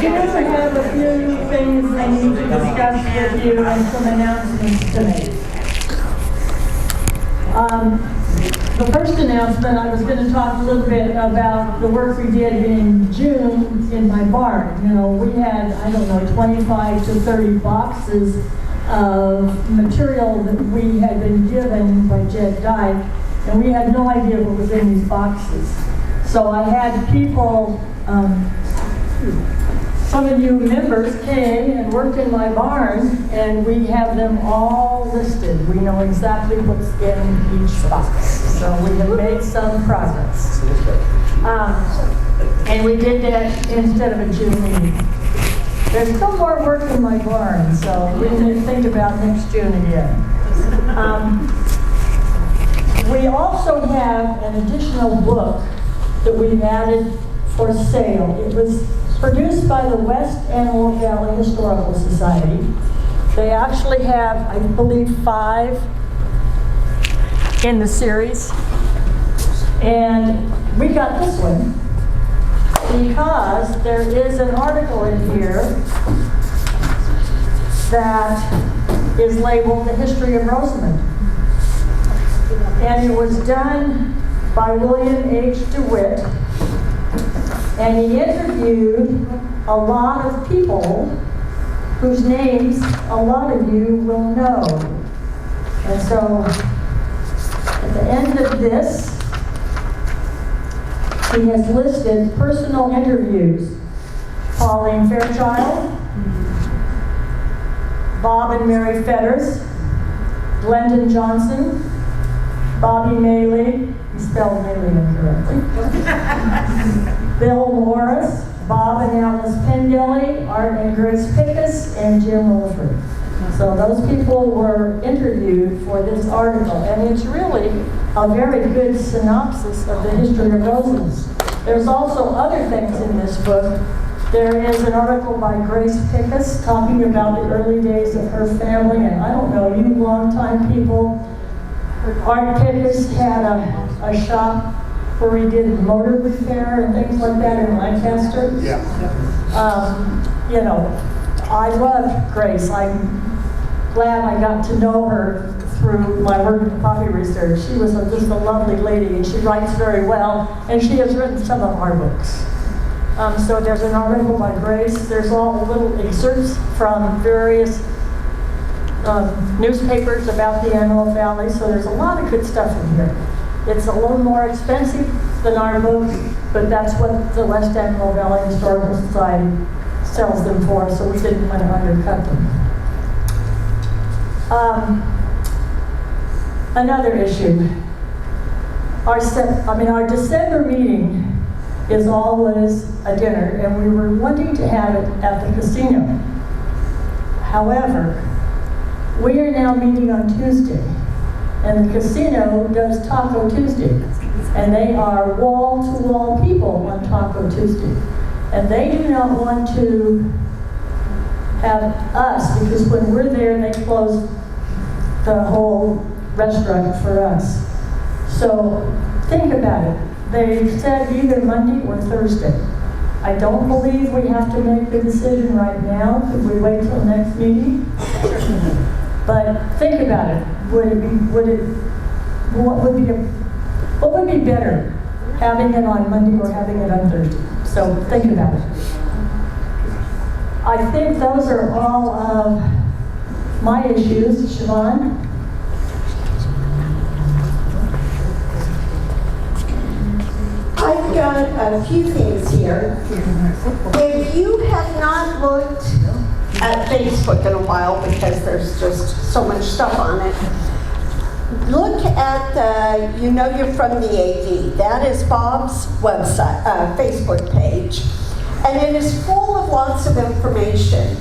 do have a few things I need to discuss with you and some announcements to make. The first announcement, I was going to talk a little bit about the work we did in June in my barn. You know, we had, I don't know, 25 to 30 boxes of material that we had been given by Jed Dyke, and we had no idea what was in these boxes. So I had people, some of you members came and worked in my barn, and we have them all listed. We know exactly what's in each box. So we have made some progress. And we did that instead of a June meeting. There's still more work in my barn, so we need to think about next June again. We also have an additional book that we've added for sale. It was produced by the West Antelope Valley Historical Society. They actually have, I believe, 5 in the series. And we got this one because there is an article in here that is labeled The History of Rosamond. And it was done by William H. DeWitt. And he interviewed a lot of people whose names a lot of you will know. And so, at the end of this, he has listed personal interviews. Pauline Fairchild, Bob and Mary Fetters, Glendon Johnson, Bobby Maley, he spelled Maley incorrectly, Bill Morris, Bob and Alice Pendelly, Art and Grace Pickus, and Jim Wilford. So those people were interviewed for this article, and it's really a very good synopsis of the history of Rosamond. There's also other things in this book. There is an article by Grace Pickus talking about the early days of her family, and I don't know, you longtime people, Art Pickus had a shop where he did motor repair and things like that in Lancaster. Yeah. You know, I loved Grace. I'm glad I got to know her through my work in poppy research. She was just a lovely lady, and she writes very well, and she has written some of our books. So there's an article by Grace. There's all little excerpts from various newspapers about the Antelope Valley, so there's a lot of good stuff in here. It's a little more expensive than our book, but that's what the West Antelope Valley Historical Society sells them for, so we didn't want to undercut them. Another issue. Our December meeting is always a dinner, and we were wanting to have it at the casino. However, we are now meeting on Tuesday, and the casino does Taco Tuesday, and they are wall-to-wall people on Taco Tuesday, and they do not want to have us, because when we're there, they close the whole restaurant for us. So think about it. They said either Monday or Thursday. I don't believe we have to make the decision right now. Could we wait till next meeting? But think about it. What would be better, having it on Monday or having it on Thursday? So think about it. I think those are all of my issues. Siobhan? I've got a few things here. If you have not looked at Facebook in a while, because there's just so much stuff on it, look at You Know You're From the AV. That is Bob's website, Facebook page. And it is full of lots of information.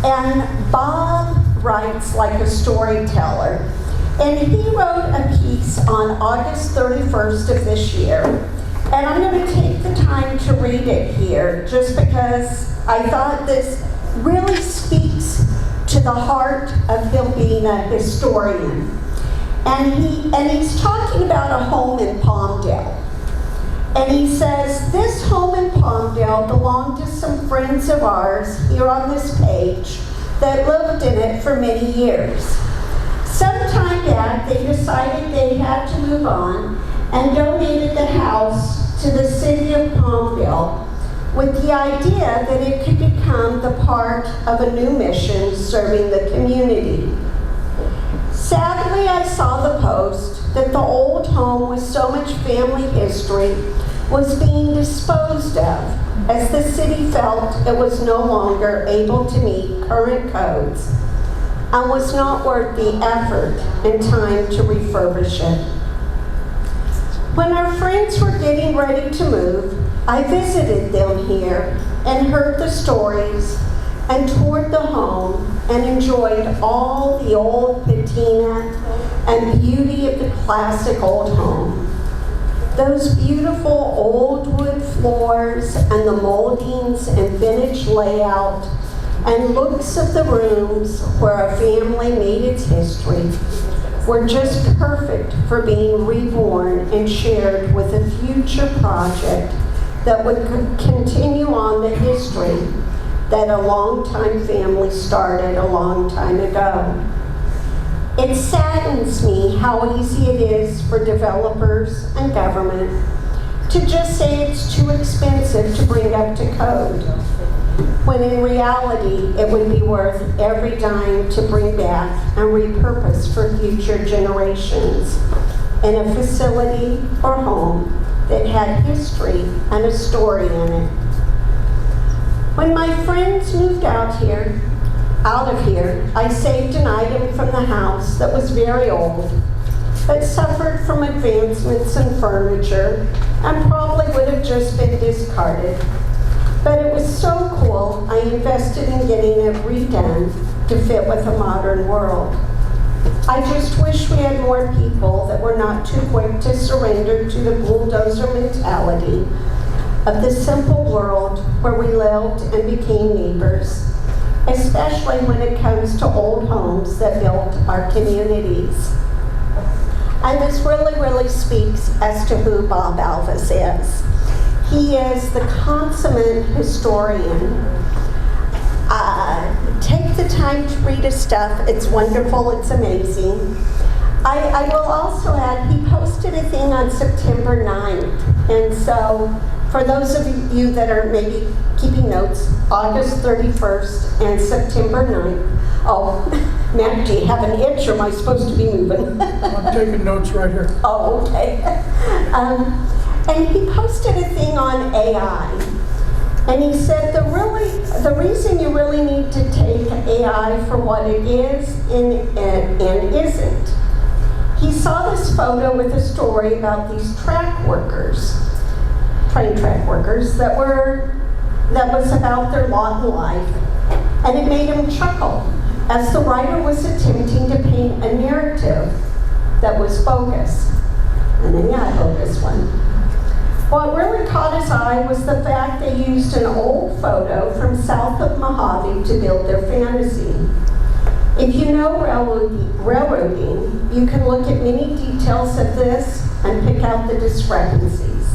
And Bob writes like a storyteller. And he wrote a piece on August 31st of this year. And I'm going to take the time to read it here, just because I thought this really speaks to the heart of him being a historian. And he's talking about a home in Palmdale. And he says, this home in Palmdale belonged to some friends of ours here on this page that lived in it for many years. Some time back, they decided they had to move on and donated the house to the city of Palmdale with the idea that it could become the part of a new mission serving the community. Sadly, I saw the post that the old home with so much family history was being disposed of as the city felt it was no longer able to meet current codes and was not worth the effort and time to refurbish it. When our friends were getting ready to move, I visited them here and heard the stories and toured the home and enjoyed all the old patina and beauty of the classic old home. Those beautiful old wood floors and the moldings and vintage layout and looks of the rooms where a family made its history were just perfect for being reborn and shared with a future project that would continue on the history that a longtime family started a long time ago. It saddens me how easy it is for developers and government to just say it's too expensive to bring up to code, when in reality it would be worth every dime to bring back and repurpose for future generations in a facility or home that had history and a story in it. When my friends moved out of here, I saved an item from the house that was very old, but suffered from advancements in furniture and probably would have just been discarded. But it was so cool, I invested in getting it redone to fit with a modern world. I just wish we had more people that were not too quick to surrender to the bulldozer mentality of the simple world where we lived and became neighbors, especially when it comes to old homes that built our communities. And this really speaks as to who Bob Alvis is. He is the consummate historian. Take the time to read his stuff. It's wonderful, it's amazing. I will also add, he posted a thing on September 9th. And so for those of you that are maybe keeping notes, August 31st and September 9th. Oh, Matt, do you have an itch or am I supposed to be moving? I'm taking notes right here. Oh, okay. And he posted a thing on AI. And he said the reason you really need to take AI for what it is and isn't. He saw this photo with a story about these train track workers that was about their lot in life. And it made him chuckle as the writer was attempting to paint a narrative that was bogus. And then yeah, a bogus one. What really caught his eye was the fact they used an old photo from south of Mojave to build their fantasy. If you know railroading, you can look at many details of this and pick out the discrepancies.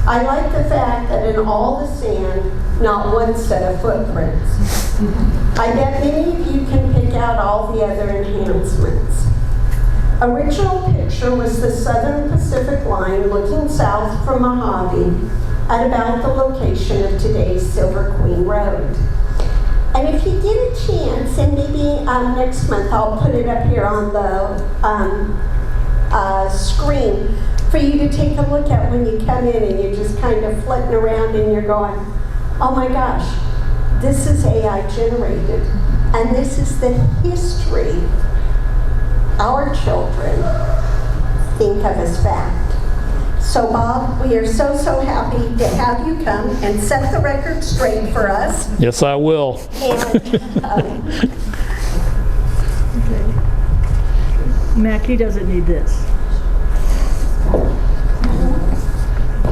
I like the fact that in all the sand, not one set of footprints. I bet many of you can pick out all the other enhancements. Original picture was the Southern Pacific Line looking south from Mojave at about the location of today's Silver Queen Road. And if you get a chance, and maybe next month I'll put it up here on the screen for you to take a look at when you come in and you're just kind of flitting around and you're going, oh my gosh, this is AI generated. And this is the history our children think of as fact. So Bob, we are so happy to have you come and set the record straight for us. Yes, I will. And, Mac, he doesn't need this.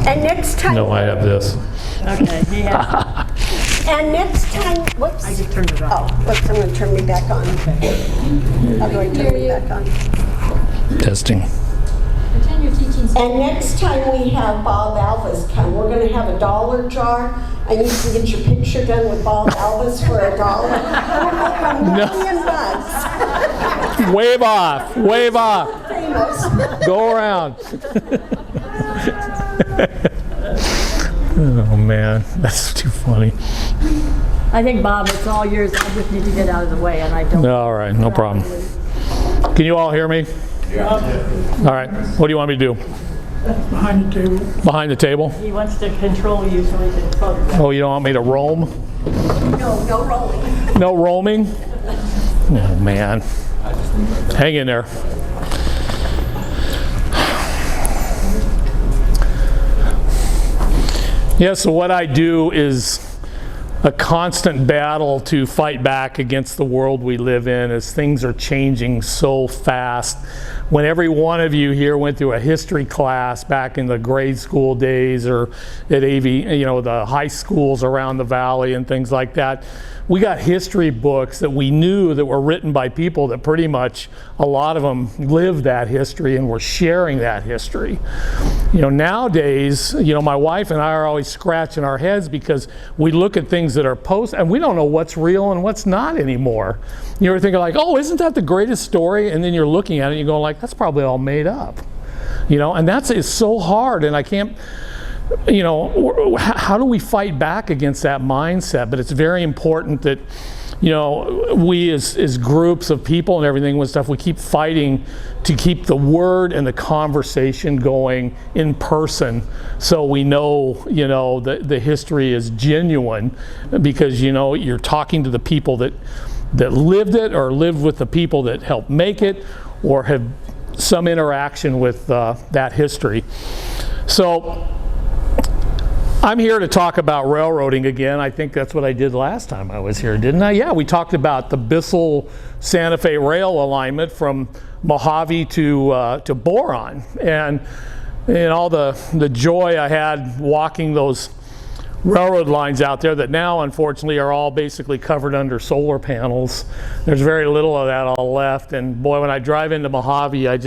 and next time, No, I have this. Okay, he has. and next time, whoops. I just turned it on. Oh, whoops, I'm going to turn me back on. How do I turn me back on? Testing. Pretend you're teaching school. And next time we have Bob Alvis come, we're going to have a $1 jar, and you can get your picture done with Bob Alvis for $1. We'll make $1 million. Wave off, wave off. Famous. Go around. Oh man, that's too funny. I think, Bob, it's all yours. I just need to get out of the way, and I don't. All right, no problem. Can you all hear me? Yeah. All right, what do you want me to do? Behind the table. Behind the table? He wants to control you so he can photograph. Oh, you don't want me to roam? No rolling. No roaming? Oh man. Hang in there. Yeah, so what I do is a constant battle to fight back against the world we live in as things are changing so fast. When every one of you here went through a history class back in the grade school days or at AV, the high schools around the valley and things like that, we got history books that we knew that were written by people that pretty much, a lot of them lived that history and were sharing that history. Nowadays, my wife and I are always scratching our heads because we look at things that are posted and we don't know what's real and what's not anymore. You're thinking like, oh, isn't that the greatest story? And then you're looking at it and you're going like, that's probably all made up. And it's so hard, and I can't, how do we fight back against that mindset? But it's very important that, we as groups of people and everything with stuff, we keep fighting to keep the word and the conversation going in person, so we know, the history is genuine, because, you're talking to the people that lived it or lived with the people that helped make it or have some interaction with that history. So I'm here to talk about railroading again. I think that's what I did last time I was here, didn't I? Yeah, we talked about the Bissell-Santa Fe rail alignment from Mojave to Boron, and all the joy I had walking those railroad lines out there that now unfortunately are all basically covered under solar panels. There's very little of that all left, and boy, when I drive into Mojave, I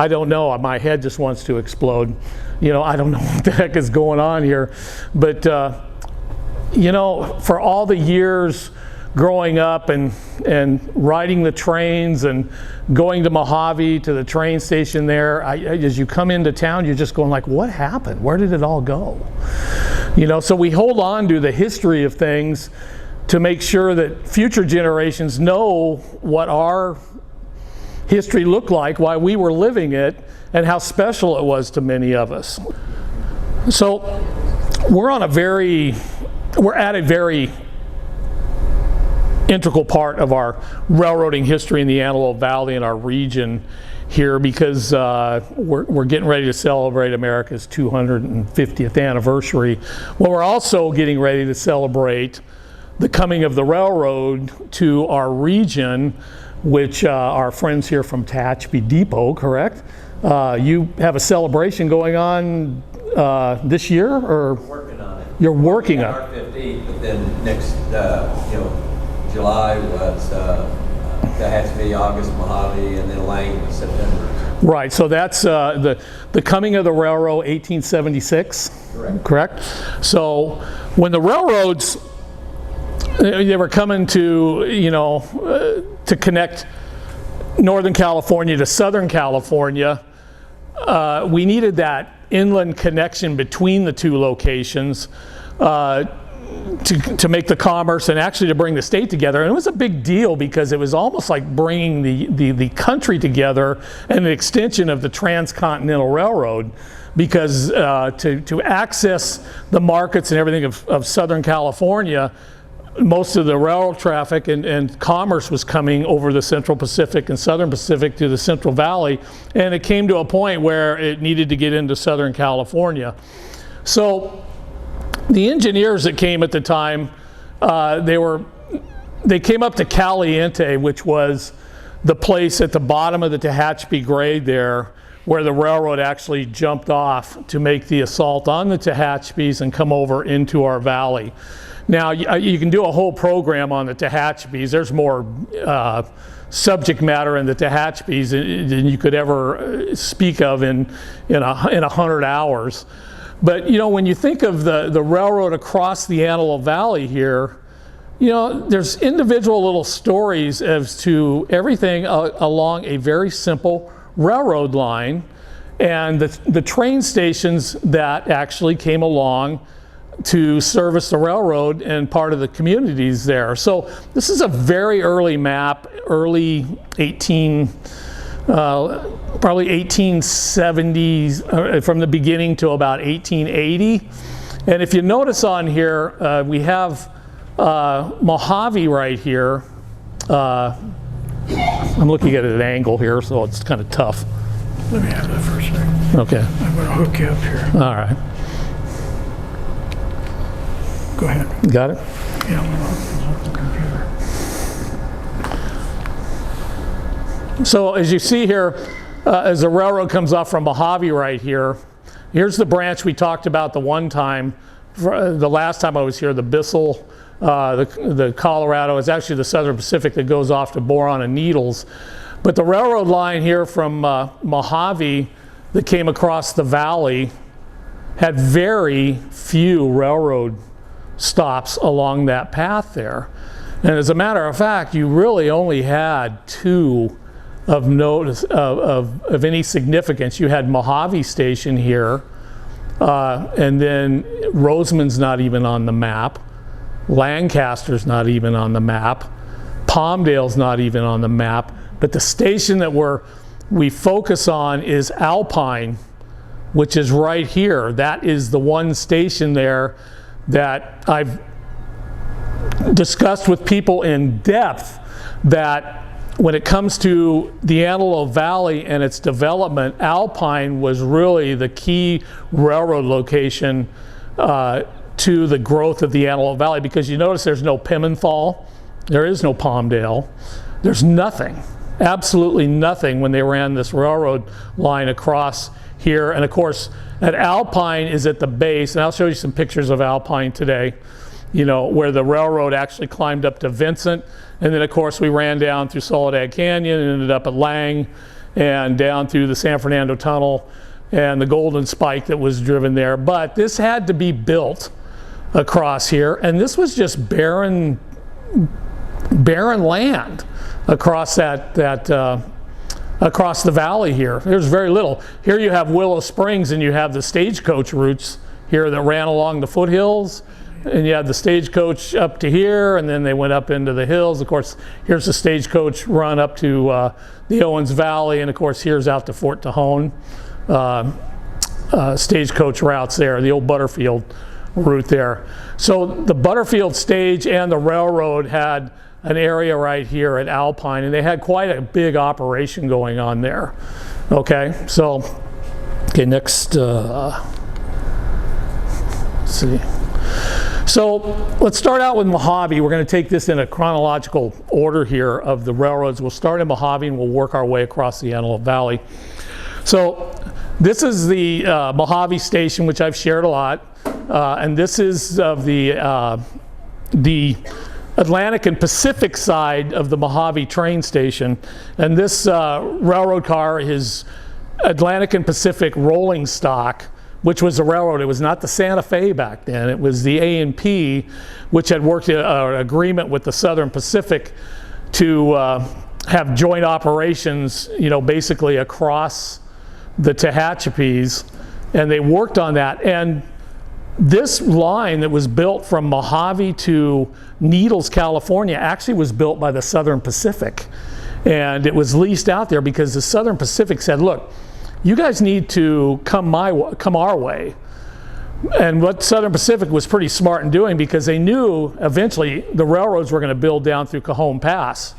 don't know, my head just wants to explode. I don't know what the heck is going on here, but for all the years growing up and riding the trains and going to Mojave to the train station there, as you come into town, you're just going like, what happened? Where did it all go? So we hold on to the history of things to make sure that future generations know what our history looked like, why we were living it, and how special it was to many of us. So we're at a very integral part of our railroading history in the Antelope Valley and our region here, because we're getting ready to celebrate America's 250th anniversary. Well, we're also getting ready to celebrate the coming of the railroad to our region, which our friends here from Tehachapi Depot, correct? You have a celebration going on this year, or? We're working on it. You're working on it. Our 15th, but then next, July was Tehachapi, August Mojave, and then Lang was September. Right, so that's the coming of the railroad, 1876. Correct. So when the railroads, they were coming to connect Northern California to Southern California, we needed that inland connection between the two locations to make the commerce and actually to bring the state together. And it was a big deal because it was almost like bringing the country together and an extension of the Transcontinental Railroad, because to access the markets and everything of Southern California, most of the railroad traffic and commerce was coming over the Central Pacific and Southern Pacific to the Central Valley, and it came to a point where it needed to get into Southern California. So the engineers that came at the time, they came up to Caliente, which was the place at the bottom of the Tehachapi grade there, where the railroad actually jumped off to make the assault on the Tehachapis and come over into our valley. Now, you can do a whole program on the Tehachapies. There's more subject matter in the Tehachapies than you could ever speak of in 100 hours. But, you know, when you think of the railroad across the Antelope Valley here, you know, there's individual little stories as to everything along a very simple railroad line, and the train stations that actually came along to service the railroad and part of the communities there. So this is a very early map, early probably 1870s, from the beginning to about 1880. And if you notice on here, we have Mojave right here. I'm looking at it at an angle here, so it's kind of tough. Let me have that for a second. Okay. I'm going to hook you up here. All right. Go ahead. Got it? Yeah, I'm going to hook the computer. So as you see here, as the railroad comes off from Mojave right here, here's the branch we talked about the one time, the last time I was here, the Bissell, the Colorado. It's actually the Southern Pacific that goes off to Boron and Needles. But the railroad line here from Mojave that came across the valley had very few railroad stops along that path there. And as a matter of fact, you really only had two of notice of any significance. You had Mojave Station here, and then Roseman's not even on the map. Lancaster's not even on the map. Palmdale's not even on the map. But the station that we focus on is Alpine, which is right here. That is the one station there that I've discussed with people in depth, that when it comes to the Antelope Valley and its development, Alpine was really the key railroad location to the growth of the Antelope Valley, because you notice there's no Pimenthal, there is no Palmdale, there's nothing, absolutely nothing when they ran this railroad line across here. And of course, at Alpine is at the base, and I'll show you some pictures of Alpine today, you know, where the railroad actually climbed up to Vincent, and then of course we ran down through Soledad Canyon and ended up at Lang, and down through the San Fernando Tunnel and the Golden Spike that was driven there. But this had to be built across here, and this was just barren land across across the valley here. There's very little. Here you have Willow Springs, and you have the stagecoach routes here that ran along the foothills, and you have the stagecoach up to here, and then they went up into the hills. Of course, here's the stagecoach run up to the Owens Valley, and of course here's out to Fort Tejon. Stagecoach routes there, the old Butterfield route there. So the Butterfield stage and the railroad had an area right here at Alpine, and they had quite a big operation going on there. Okay, so, next, let's see. So let's start out with Mojave. We're going to take this in a chronological order here of the railroads. We'll start in Mojave and we'll work our way across the Antelope Valley. So this is the Mojave station, which I've shared a lot, and this is of the Atlantic and Pacific side of the Mojave train station. And this railroad car is Atlantic and Pacific rolling stock, which was the railroad. It was not the Santa Fe back then. It was the A&P, which had worked an agreement with the Southern Pacific to have joint operations, you know, basically across the Tehachapies, and they worked on that. And this line that was built from Mojave to Needles, California, actually was built by the Southern Pacific. And it was leased out there because the Southern Pacific said, look, you guys need to come our way. And what Southern Pacific was pretty smart in doing, because they knew eventually the railroads were going to build down through Cajon Pass.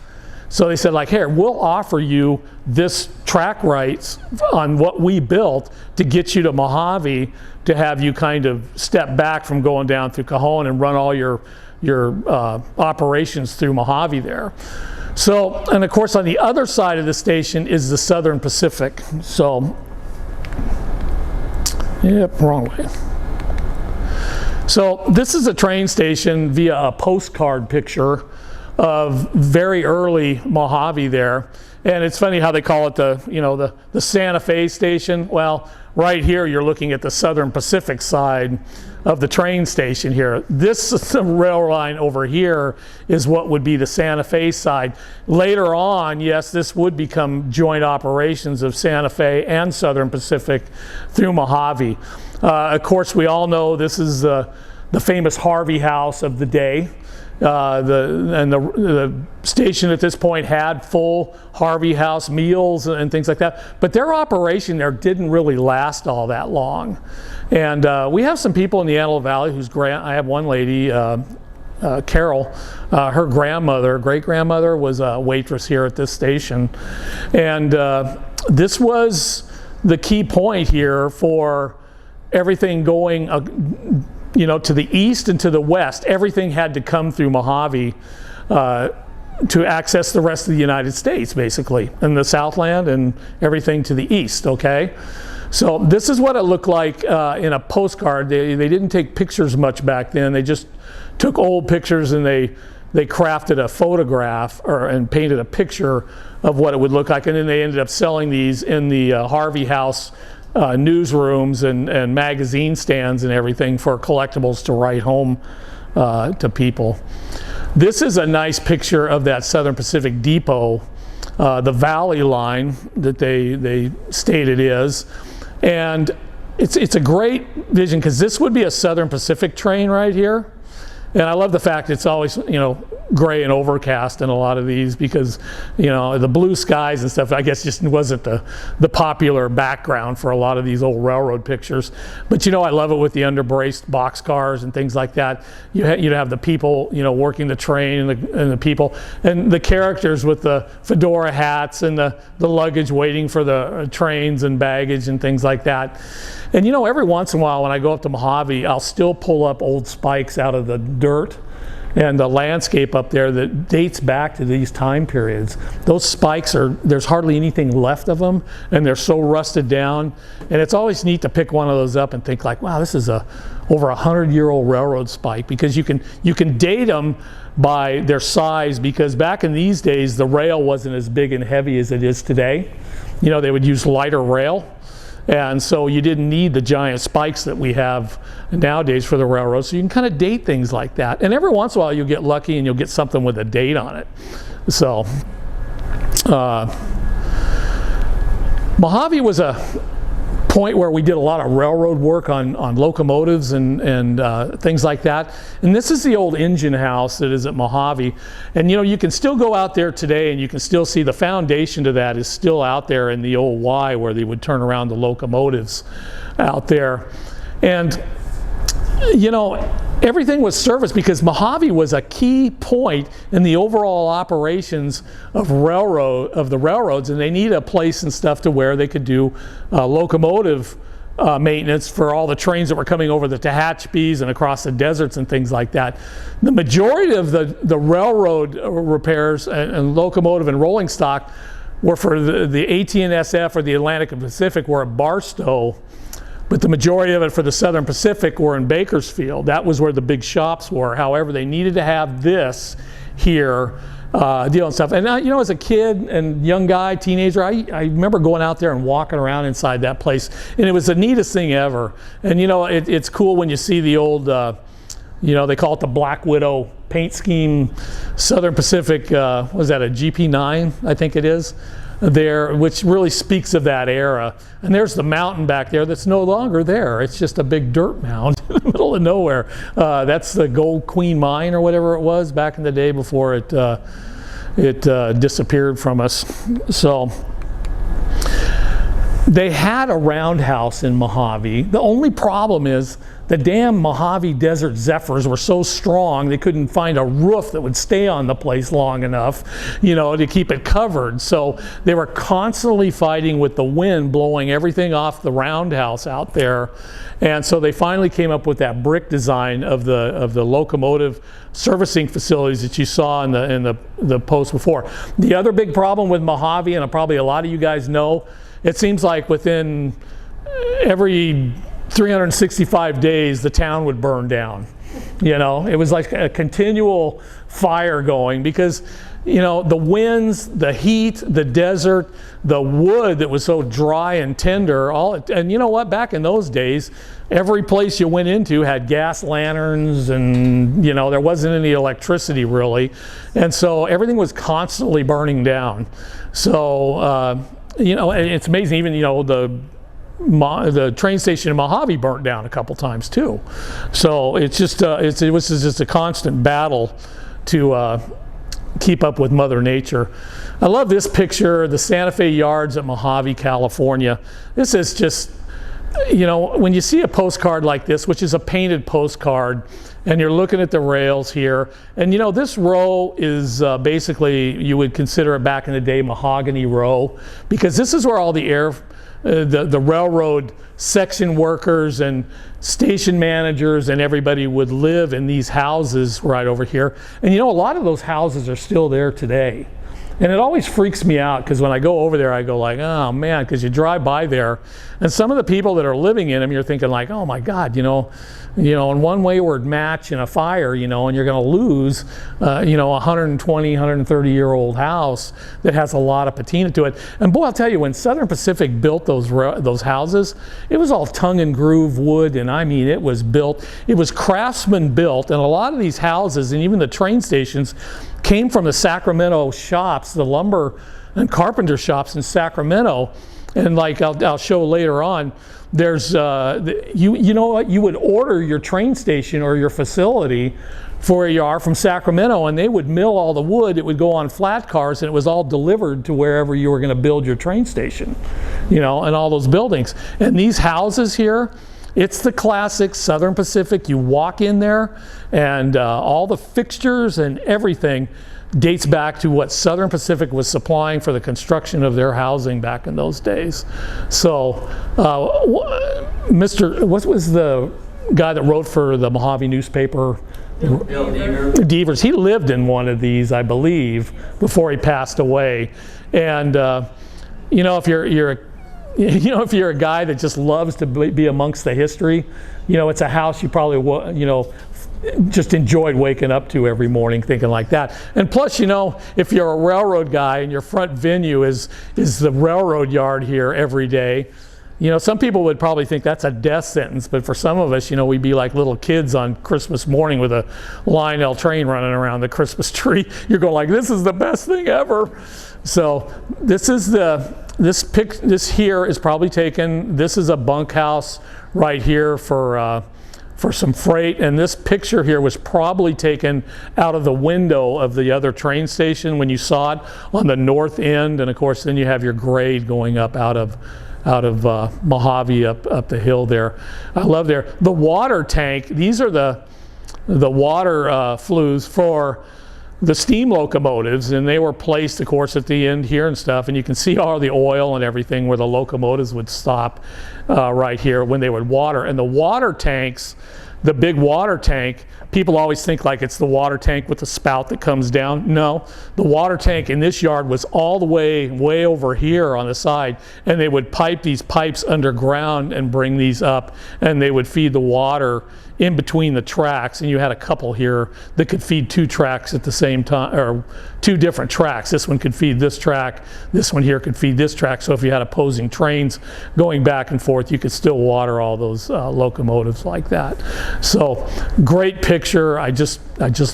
So they said, like, here, we'll offer you this track rights on what we built to get you to Mojave, to have you kind of step back from going down through Cajon and run all your operations through Mojave there. So, and of course on the other side of the station is the Southern Pacific. So, yep, wrong way. So this is a train station via a postcard picture of very early Mojave there. And it's funny how they call it the Santa Fe station. Well, right here you're looking at the Southern Pacific side of the train station here. This rail line over here is what would be the Santa Fe side. Later on, yes, this would become joint operations of Santa Fe and Southern Pacific through Mojave. Of course, we all know this is the famous Harvey House of the day. The station at this point had full Harvey House meals and things like that, but their operation there didn't really last all that long. And we have some people in the Antelope Valley I have one lady, Carol, her great-grandmother was a waitress here at this station. And this was the key point here for everything going to the east and to the west. Everything had to come through Mojave to access the rest of the United States, basically, and the Southland and everything to the east, okay? So this is what it looked like in a postcard. They didn't take pictures much back then. They just took old pictures and they crafted a photograph and painted a picture of what it would look like, and then they ended up selling these in the Harvey House newsrooms and magazine stands and everything for collectibles to write home to people. This is a nice picture of that Southern Pacific Depot, the Valley Line that they state it is. And it's a great vision because this would be a Southern Pacific train right here. And I love the fact it's always, gray and overcast in a lot of these because, the blue skies and stuff, I guess, just wasn't the popular background for a lot of these old railroad pictures. But, I love it with the underbraced boxcars and things like that. You'd have the people, working the train and the people and the characters with the fedora hats and the luggage waiting for the trains and baggage and things like that. And every once in a while when I go up to Mojave, I'll still pull up old spikes out of the dirt and the landscape up there that dates back to these time periods. Those spikes there's hardly anything left of them, and they're so rusted down. And it's always neat to pick one of those up and think like, wow, this is over 100-year-old railroad spike, because you can date them by their size, because back in these days, the rail wasn't as big and heavy as it is today. They would use lighter rail. And so you didn't need the giant spikes that we have nowadays for the railroad. So you can kind of date things like that. And every once in a while you'll get lucky and you'll get something with a date on it. So Mojave was a point where we did a lot of railroad work on locomotives and things like that. And this is the old engine house that is at Mojave. And you can still go out there today and you can still see the foundation to that is still out there in the old Y where they would turn around the locomotives out there. And everything was serviced because Mojave was a key point in the overall operations of the railroads, and they needed a place and stuff to where they could do locomotive maintenance for all the trains that were coming over the Tehachapi's and across the deserts and things like that. The majority of the railroad repairs and locomotive and rolling stock were for the AT&SF or the Atlantic and Pacific were at Barstow. But the majority of it for the Southern Pacific were in Bakersfield. That was where the big shops were. However, they needed to have this here deal and stuff. And as a kid and young guy, teenager, I remember going out there and walking around inside that place. And it was the neatest thing ever. And it's cool when you see the old, they call it the Black Widow paint scheme, Southern Pacific, was that a GP9, I think it is? There, which really speaks of that era. And there's the mountain back there that's no longer there. It's just a big dirt mound in the middle of nowhere. That's the Gold Queen Mine or whatever it was back in the day before it disappeared from us. So they had a roundhouse in Mojave. The only problem is the damn Mojave Desert Zephyrs were so strong they couldn't find a roof that would stay on the place long enough, to keep it covered. So they were constantly fighting with the wind blowing everything off the roundhouse out there. And so they finally came up with that brick design of the locomotive servicing facilities that you saw in the post before. The other big problem with Mojave, and probably a lot of you guys know, it seems like within every 365 days, the town would burn down. You know, it was like a continual fire going because, you know, the winds, the heat, the desert, the wood that was so dry and tender, and you know what, back in those days, every place you went into had gas lanterns and, you know, there wasn't any electricity really. And so everything was constantly burning down. So, you know, and it's amazing, even, you know, the train station in Mojave burnt down a couple times too. So it's just, it was just a constant battle to keep up with Mother Nature. I love this picture, the Santa Fe Yards at Mojave, California. This is just, you know, when you see a postcard like this, which is a painted postcard, and you're looking at the rails here, and you know, this row is basically, you would consider it back in the day mahogany row, because this is where all the the railroad section workers and station managers and everybody would live in these houses right over here. And you know, a lot of those houses are still there today. And it always freaks me out because when I go over there, I go like, oh man, because you drive by there and some of the people that are living in them, you're thinking like, oh my God, you know, in one wayward match in a fire, you know, and you're going to lose, you know, a 120, 130-year-old house that has a lot of patina to it. And boy, I'll tell you, when Southern Pacific built those houses, it was all tongue and groove wood, and I mean, it was built, it was craftsman built, and a lot of these houses and even the train stations came from the Sacramento shops, the lumber and carpenter shops in Sacramento. And like I'll show later on, there's, you know what, you would order your train station or your facility for where you are from Sacramento, and they would mill all the wood. It would go on flat cars, and it was all delivered to wherever you were going to build your train station, you know, and all those buildings. And these houses here, it's the classic Southern Pacific. You walk in there, and all the fixtures and everything dates back to what Southern Pacific was supplying for the construction of their housing back in those days. So, what was the guy that wrote for the Mojave newspaper? Bill Devers. He lived in one of these, I believe, before he passed away. And you know, if you're a guy that just loves to be amongst the history, you know, it's a house you probably, you know, just enjoyed waking up to every morning thinking like that. And plus, you know, if you're a railroad guy and your front venue is the railroad yard here every day, you know, some people would probably think that's a death sentence, but for some of us, you know, we'd be like little kids on Christmas morning with a Lionel train running around the Christmas tree. You're going like, this is the best thing ever. So this is this here is probably taken, this is a bunkhouse right here for some freight, and this picture here was probably taken out of the window of the other train station when you saw it on the north end, and of course then you have your grade going up out of Mojave up the hill there. I love there. The water tank, these are the water flues for the steam locomotives, and they were placed, of course, at the end here and stuff, and you can see all the oil and everything where the locomotives would stop right here when they would water. And the water tanks, the big water tank, people always think like it's the water tank with the spout that comes down. No, the water tank in this yard was all the way over here on the side, and they would pipe these pipes underground and bring these up, and they would feed the water in between the tracks. And you had a couple here that could feed two tracks at the same time, or two different tracks. This one could feed this track, this one here could feed this track. So if you had opposing trains going back and forth, you could still water all those locomotives like that. So great picture. I just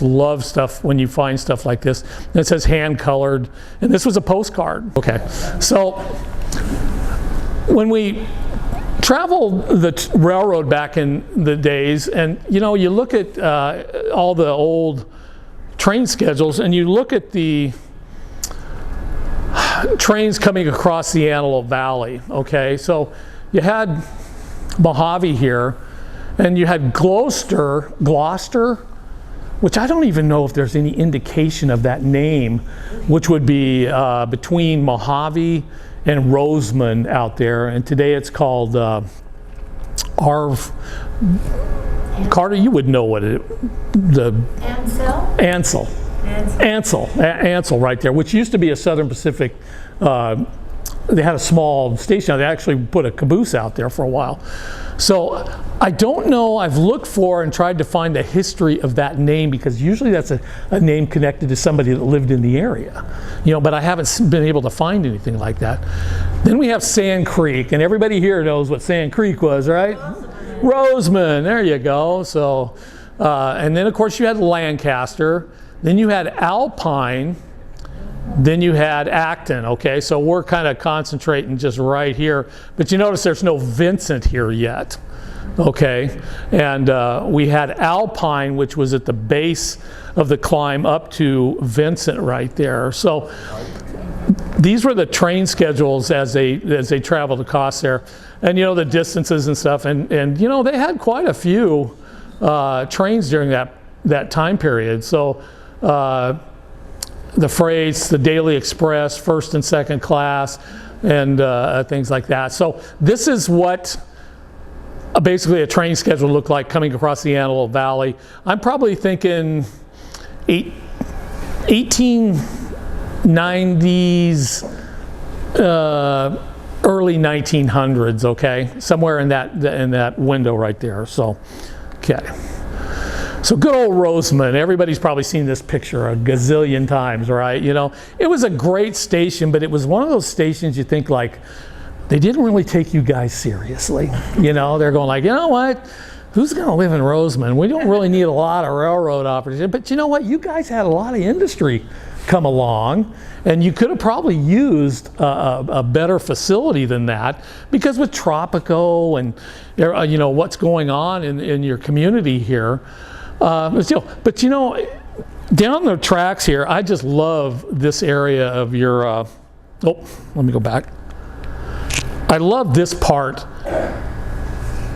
love stuff when you find stuff like this. And it says hand colored, and this was a postcard. Okay, so when we traveled the railroad back in the days, and you know, you look at all the old train schedules, and you look at the trains coming across the Antelope Valley. Okay, so you had Mojave here, and you had Gloucester, which I don't even know if there's any indication of that name, which would be between Mojave and Rosamond out there, and today it's called Carter, you would know what Ansel right there, which used to be a Southern Pacific they had a small station. They actually put a caboose out there for a while. So I don't know, I've looked for and tried to find the history of that name, because usually that's a name connected to somebody that lived in the area, you know, but I haven't been able to find anything like that. Then we have Sand Creek, and everybody here knows what Sand Creek was, right? Roseman, there you go. So, and then of course you had Lancaster, then you had Alpine, then you had Acton, okay? So we're kind of concentrating just right here, but you notice there's no Vincent here yet, okay? And we had Alpine, which was at the base of the climb up to Vincent right there. So these were the train schedules as they traveled across there, and you know, the distances and stuff, and you know, they had quite a few trains during that time period. So the freights, the Daily Express, first and second class, and things like that. So this is what basically a train schedule looked like coming across the Antelope Valley. I'm probably thinking 1890s, early 1900s, okay? Somewhere in that window right there, so, okay. So good old Roseman, everybody's probably seen this picture a gazillion times, right? You know, it was a great station, but it was one of those stations you think like, they didn't really take you guys seriously. You know, they're going like, you know what? Who's gonna live in Roseman? We don't really need a lot of railroad opportunity, but you know what? You guys had a lot of industry come along, and you could have probably used a better facility than that, because with Tropico and you know, what's going on in your community here, but you know, down the tracks here, I just love this area of your, oh, let me go back. I love this part.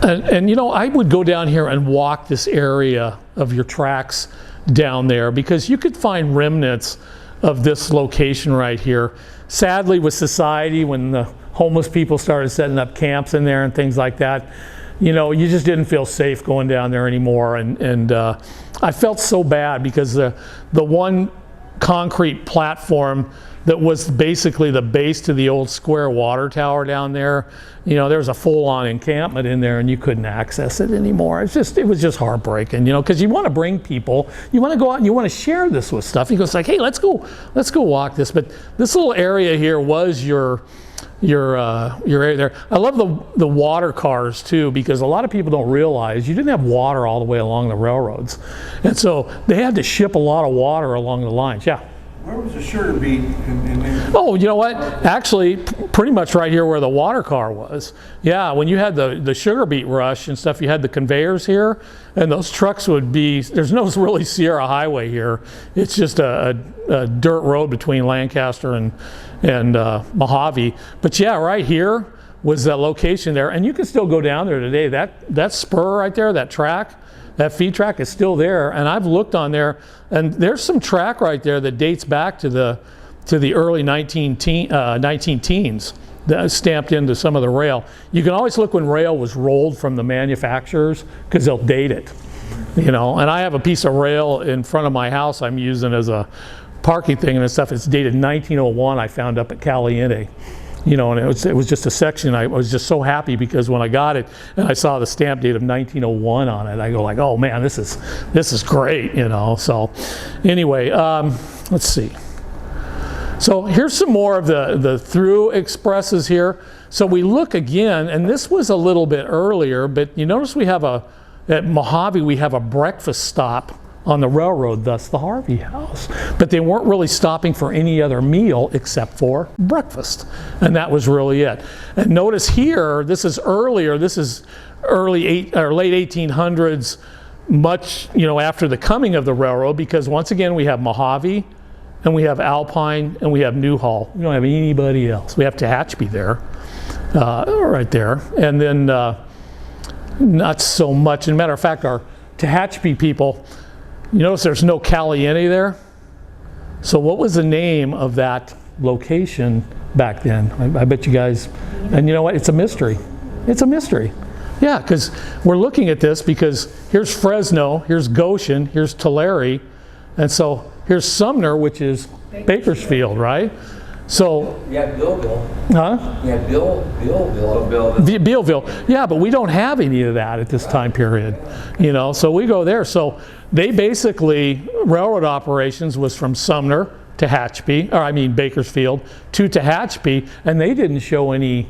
And you know, I would go down here and walk this area of your tracks down there, because you could find remnants of this location right here. Sadly, with society, when the homeless people started setting up camps in there and things like that, you know, you just didn't feel safe going down there anymore. And I felt so bad, because the one concrete platform that was basically the base to the old square water tower down there, you know, there was a full-on encampment in there, and you couldn't access it anymore. It was just heartbreaking, you know, because you want to bring people, you want to go out and you want to share this with stuff. You go like, hey, let's go walk this. But this little area here was your area there. I love the water cars too, because a lot of people don't realize you didn't have water all the way along the railroads, and so they had to ship a lot of water along the lines. Yeah. Where was the sugar beet? Oh, you know what? Actually, pretty much right here where the water car was. Yeah, when you had the sugar beet rush and stuff, you had the conveyors here, and those trucks would be, there's no really Sierra Highway here. It's just a dirt road between Lancaster and Mojave. But yeah, right here was that location there, and you can still go down there today. That spur right there, that track, that feed track is still there, and I've looked on there, and there's some track right there that dates back to the early 19 teens that stamped into some of the rail. You can always look when rail was rolled from the manufacturers, because they'll date it, you know. And I have a piece of rail in front of my house I'm using as a parking thing and stuff. It's dated 1901. I found up at Caliente. You know, and it was just a section. I was just so happy, because when I got it and I saw the stamp date of 1901 on it, I go like, oh man, this is great, you know. So anyway, let's see. So here's some more of the through expresses here. So we look again, and this was a little bit earlier, but you notice we have at Mojave we have a breakfast stop on the railroad, thus the Harvey House. But they weren't really stopping for any other meal except for breakfast. And that was really it. And notice here, this is earlier, this is late 1800s, much, you know, after the coming of the railroad, because once again we have Mojave, and we have Alpine, and we have Newhall. We don't have anybody else. We have Tehachapi there, right there. And then not so much. As a matter of fact, our Tehachapi people, you notice there's no Caliente there. So what was the name of that location back then? I bet you guys, and you know what? It's a mystery. It's a mystery. Yeah, because we're looking at this because here's Fresno, here's Goshen, here's Tulare, and so here's Sumner, which is Bakersfield, right? So, Yeah, Billville. huh? Yeah, Billville. Bealville, yeah, but we don't have any of that at this time period, you know, so we go there. So they basically, railroad operations was from Sumner to Bakersfield to Tehachapi, and they didn't show any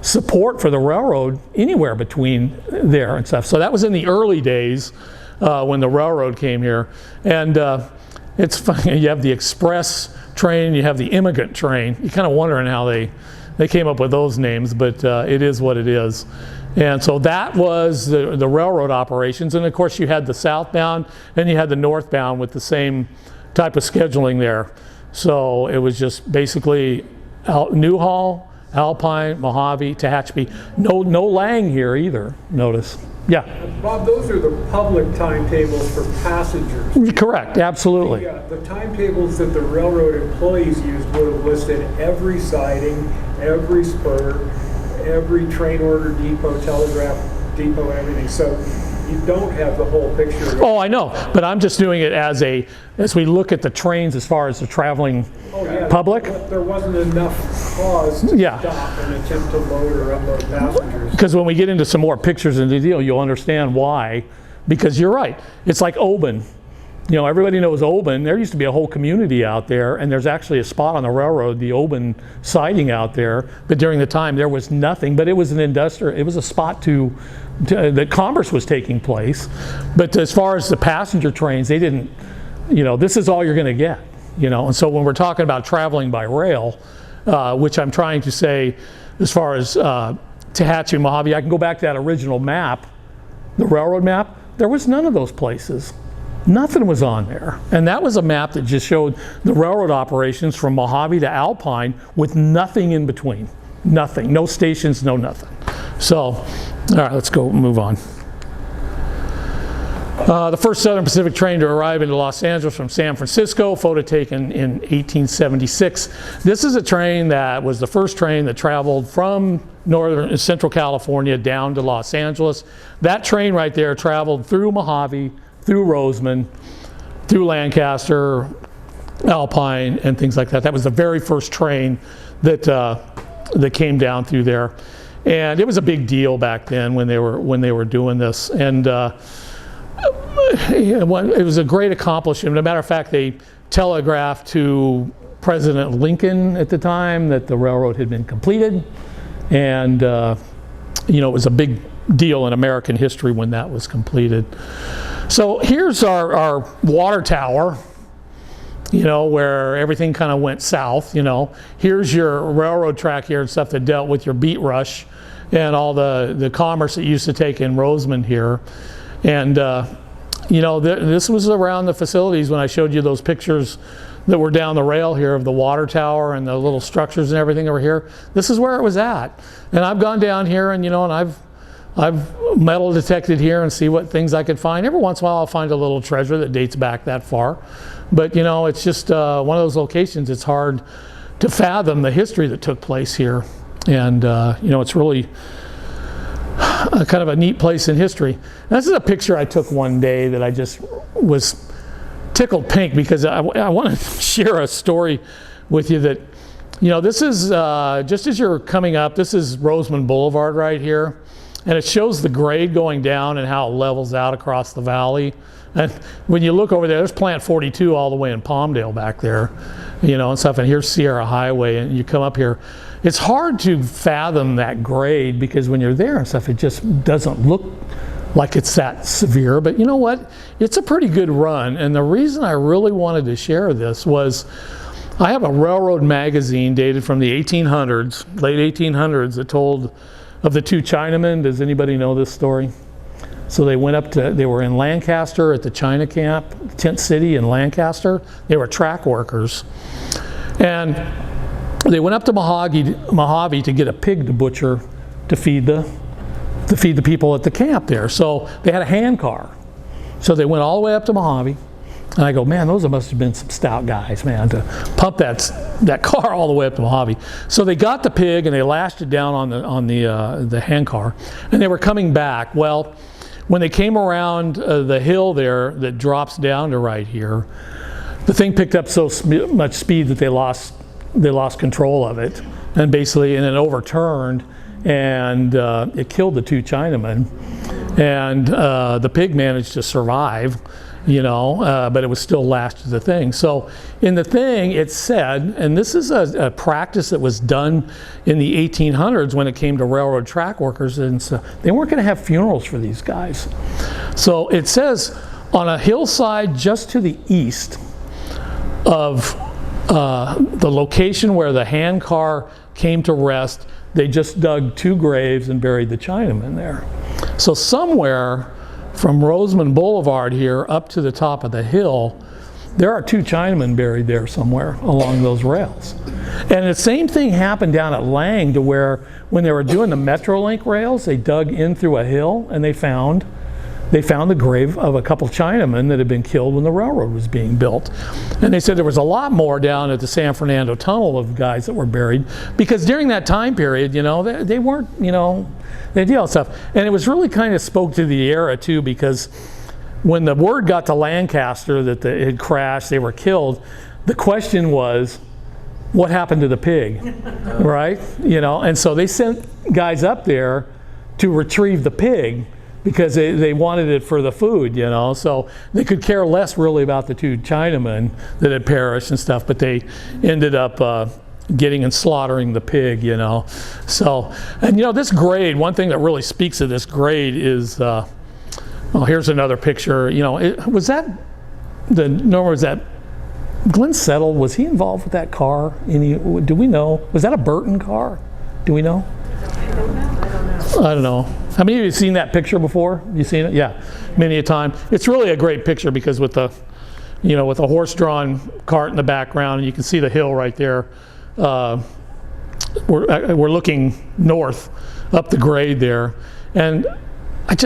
support for the railroad anywhere between there and stuff. So that was in the early days when the railroad came here. And it's funny, you have the express train, you have the immigrant train. You're kind of wondering how they came up with those names, but it is what it is. And so that was the railroad operations. And of course you had the southbound and you had the northbound with the same type of scheduling there. So it was just basically Newhall, Alpine, Mojave, Tehachapi. No Lang here either, notice. Yeah, Bob, those are the public timetables for passengers. correct, absolutely. The timetables that the railroad employees used would have listed every siding, every spur, every train order depot, telegraph depot, everything. So you don't have the whole picture. Oh, I know, but I'm just doing it as we look at the trains as far as the traveling public. There wasn't enough cause to Yeah. stop and attempt to load or unload passengers. Because when we get into some more pictures in the deal, you'll understand why. Because you're right, it's like Oban. You know, everybody knows Oban. There used to be a whole community out there, and there's actually a spot on the railroad, the Oban siding out there. But during the time, there was nothing. But it was an industrial. It was a spot that commerce was taking place. But as far as the passenger trains, they didn't. You know, this is all you're going to get. You know, and so when we're talking about traveling by rail, which I'm trying to say, as far as Tehachapi, Mojave, I can go back to that original map, the railroad map. There was none of those places. Nothing was on there. And that was a map that just showed the railroad operations from Mojave to Alpine with nothing in between. Nothing. No stations, no nothing. So, all right, let's go move on. The first Southern Pacific train to arrive into Los Angeles from San Francisco, photo taken in 1876. This is a train that was the first train that traveled from Central California down to Los Angeles. That train right there traveled through Mojave, through Roseman, through Lancaster, Alpine, and things like that. That was the very first train that came down through there, and it was a big deal back then when they were doing this. And it was a great accomplishment. As a matter of fact, they telegraphed to President Lincoln at the time that the railroad had been completed, and you know, it was a big deal in American history when that was completed. So here's our water tower, you know, where everything kind of went south, you know. Here's your railroad track here and stuff that dealt with your beet rush and all the commerce that used to take in Roseman here. And, you know, this was around the facilities when I showed you those pictures that were down the rail here of the water tower and the little structures and everything over here. This is where it was at. And I've gone down here and, you know, and I've metal detected here and see what things I could find. Every once in a while I'll find a little treasure that dates back that far. But you know, it's just one of those locations, it's hard to fathom the history that took place here. And you know, it's really kind of a neat place in history. And this is a picture I took one day that I just was tickled pink because I want to share a story with you that, you know, this is just as you're coming up, this is Roseman Boulevard right here. And it shows the grade going down and how it levels out across the valley. And when you look over there, there's Plant 42 all the way in Palmdale back there, you know, and stuff. And here's Sierra Highway, and you come up here. It's hard to fathom that grade because when you're there and stuff, it just doesn't look like it's that severe. But you know what? It's a pretty good run. And the reason I really wanted to share this was I have a railroad magazine dated from the 1800s, late 1800s, that told of the two Chinamen. Does anybody know this story? So they were in Lancaster at the China camp, Tent City in Lancaster. They were track workers. And they went up to Mojave to get a pig to butcher to feed the people at the camp there. So they had a hand car. So they went all the way up to Mojave. And I go, man, those must have been some stout guys, man, to pump that car all the way up to Mojave. So they got the pig and they lashed it down on the hand car, and they were coming back. Well, when they came around the hill there that drops down to right here, the thing picked up so much speed that they lost they lost control of it, and basically, and it overturned, and it killed the 2 Chinamen, and the pig managed to survive, you know, but it was still lashed to the thing. So in the thing, it said, and this is a practice that was done in the 1800s when it came to railroad track workers, and so they weren't going to have funerals for these guys. So it says, on a hillside just to the east of the location where the handcar came to rest, they just dug 2 graves and buried the Chinamen there. So somewhere from Roseman Boulevard here up to the top of the hill, there are 2 Chinamen buried there somewhere along those rails. And the same thing happened down at Lang, to where when they were doing the Metrolink rails, they dug in through a hill and they found the grave of a couple Chinamen that had been killed when the railroad was being built. And they said there was a lot more down at the San Fernando Tunnel of guys that were buried, because during that time period, you know, they weren't, you know, they did all that stuff. And it was really kind of spoke to the era too, because when the word got to Lancaster that it had crashed, they were killed, the question was, what happened to the pig, right? You know, and so they sent guys up there to retrieve the pig, because they wanted it for the food, you know, so they could care less really about the 2 Chinamen that had perished and stuff, but they ended up getting and slaughtering the pig, you know. So, and you know, this grade, one thing that really speaks of this grade is, oh, here's another picture, you know, was that Glenn Settle, was he involved with that car? Do we know? Was that a Burton car? Do we know? I don't know. How many of you have seen that picture before? You seen it? Yeah, many a time. It's really a great picture because with the, you know, with a horse-drawn cart in the background, and you can see the hill right there. We're looking north up the grade there, and I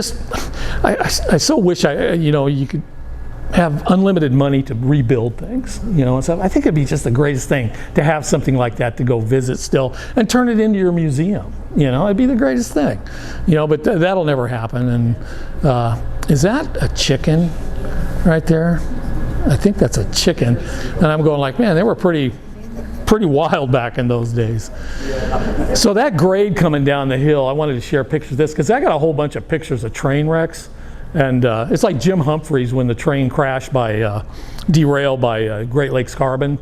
so wish you know, you could have unlimited money to rebuild things, you know, and stuff. I think it'd be just the greatest thing to have something like that to go visit still and turn it into your museum. You know, it'd be the greatest thing, you know, but that'll never happen. And is that a chicken right there? I think that's a chicken. And I'm going like, man, they were pretty wild back in those days. So that grade coming down the hill, I wanted to share pictures of this because I got a whole bunch of pictures of train wrecks. And it's like Jim Humphreys when the train crashed derailed by Great Lakes Carbon.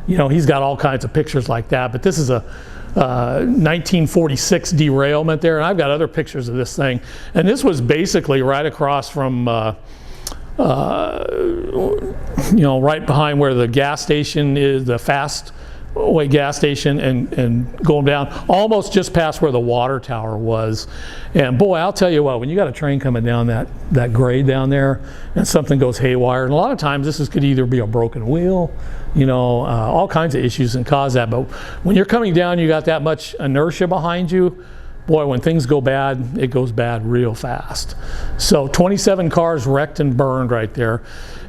You know, he's got all kinds of pictures like that. But this is a 1946 derailment there. And I've got other pictures of this thing. And this was basically right across from, you know, right behind where the gas station is, the fast way gas station, and going down almost just past where the water tower was. And boy, I'll tell you what, when you got a train coming down that grade down there and something goes haywire, and a lot of times could either be a broken wheel, you know, all kinds of issues can cause that. But when you're coming down, you got that much inertia behind you, boy, when things go bad, it goes bad real fast. So 27 cars wrecked and burned right there.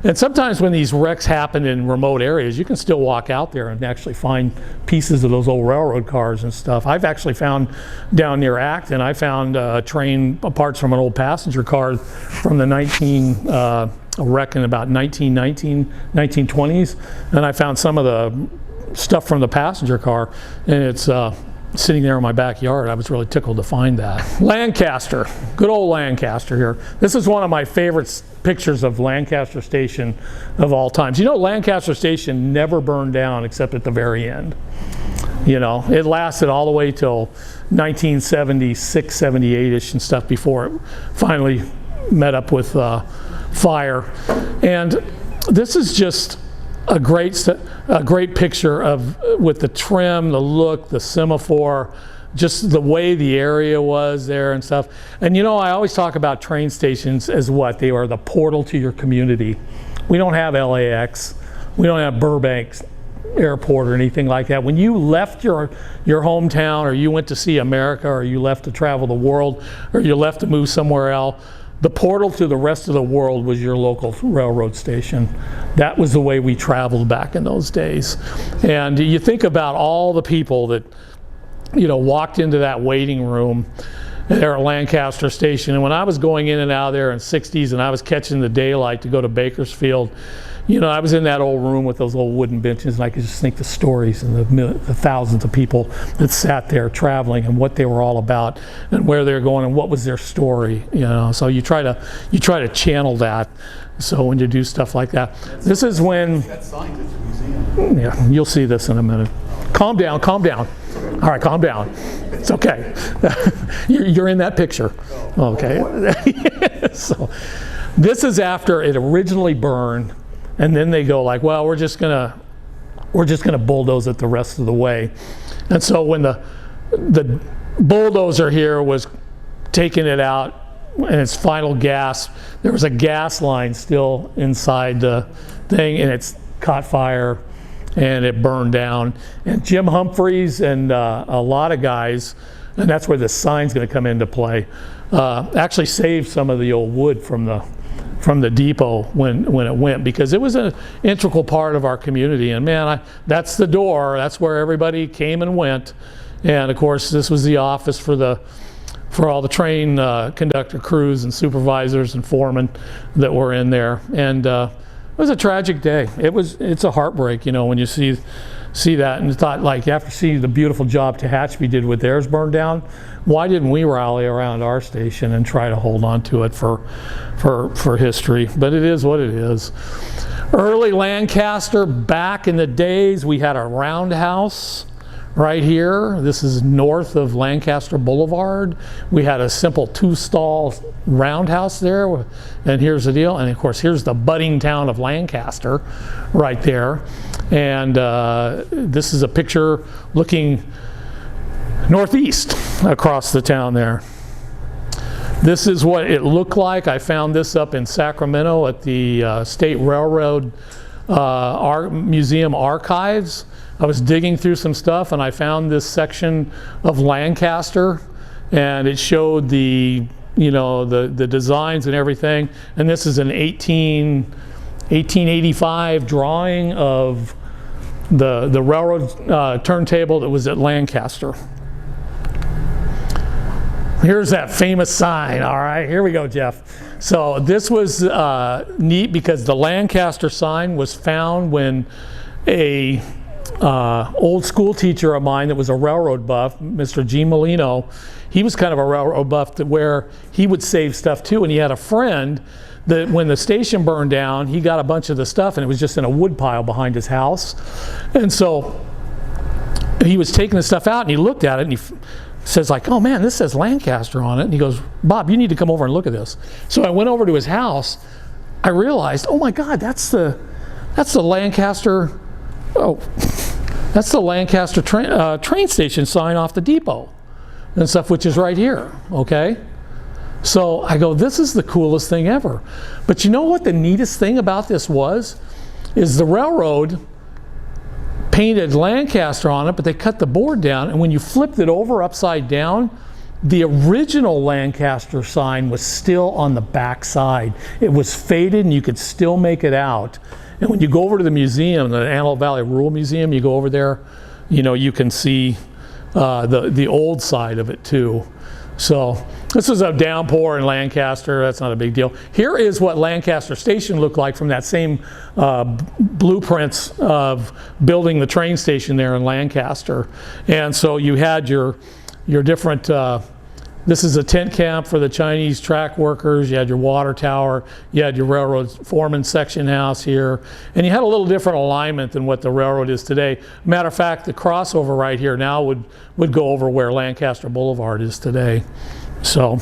And sometimes when these wrecks happen in remote areas, you can still walk out there and actually find pieces of those old railroad cars and stuff. I've actually found down near Acton, I found train parts from an old passenger car from the wreck in about 1920s. And I found some of the stuff from the passenger car, and it's sitting there in my backyard. I was really tickled to find that. Lancaster, good old Lancaster here. This is one of my favorite pictures of Lancaster Station of all times. You know, Lancaster Station never burned down except at the very end. You know, it lasted all the way till 1976, 78-ish and stuff before it finally met up with fire. And this is just a great picture of with the trim, the look, the semaphore, just the way the area was there and stuff. And you know, I always talk about train stations as what? They are the portal to your community. We don't have LAX, we don't have Burbank Airport or anything like that. When you left your hometown, or you went to see America, or you left to travel the world, or you left to move somewhere else, the portal to the rest of the world was your local railroad station. That was the way we traveled back in those days. And you think about all the people that, you know, walked into that waiting room there at Lancaster Station. And when I was going in and out of there in the 60s and I was catching the daylight to go to Bakersfield, you know, I was in that old room with those old wooden benches, and I could just think the stories and the thousands of people that sat there traveling and what they were all about and where they were going and what was their story, you know. So you try to channel that. So when you do stuff like that, this is when. That sign's at the museum. Yeah, you'll see this in a minute. Calm down, calm down. All right, calm down. It's okay. You're in that picture. Okay. So this is after it originally burned, and then they go like, well, we're just gonna bulldoze it the rest of the way. And so when the bulldozer here was taking it out and its final gasp, there was a gas line still inside the thing, and it's caught fire and it burned down. And Jim Humphreys and a lot of guys, and that's where the sign's going to come into play, actually saved some of the old wood from the depot when it went, because it was an integral part of our community. And man, that's the door. That's where everybody came and went. And of course, this was the office for all the train conductor crews and supervisors and foremen that were in there. And it was a tragic day. It's a heartbreak, you know, when you see that, and thought, like, after seeing the beautiful job Tehachapi did with theirs burned down, why didn't we rally around our station and try to hold on to it for history? But it is what it is. Early Lancaster, back in the days, we had a roundhouse right here. This is north of Lancaster Boulevard. We had a simple 2-stall roundhouse there, and here's the deal. And of course, here's the budding town of Lancaster right there. And this is a picture looking northeast across the town there. This is what it looked like. I found this up in Sacramento at the State Railroad Museum Archives. I was digging through some stuff and I found this section of Lancaster, and it showed the designs and everything. And this is an 1885 drawing of the railroad turntable that was at Lancaster. Here's that famous sign. All right, here we go, Jeff. So this was neat because the Lancaster sign was found when a old school teacher of mine that was a railroad buff, Mr. G. Molino, he was kind of a railroad buff where he would save stuff too. And he had a friend that when the station burned down, he got a bunch of the stuff and it was just in a wood pile behind his house. And so he was taking the stuff out and he looked at it and he says like, oh man, this says Lancaster on it. And he goes, Bob, you need to come over and look at this. So I went over to his house. I realized, oh my God, that's the Lancaster, that's the Lancaster train station sign off the depot and stuff, which is right here, okay? So I go, this is the coolest thing ever. But you know what the neatest thing about this is the railroad painted Lancaster on it, but they cut the board down, and when you flipped it over upside down, the original Lancaster sign was still on the back side. It was faded and you could still make it out. And when you go over to the museum, the Antelope Valley Rural Museum, you go over there, you can see the old side of it too. So this is a downpour in Lancaster. That's not a big deal. Here is what Lancaster Station looked like from that same blueprints of building the train station there in Lancaster. And so you had your different, this is a tent camp for the Chinese track workers. You had your water tower. You had your railroad foreman section house here. And you had a little different alignment than what the railroad is today. Matter of fact, the crossover right here now would go over where Lancaster Boulevard is today. So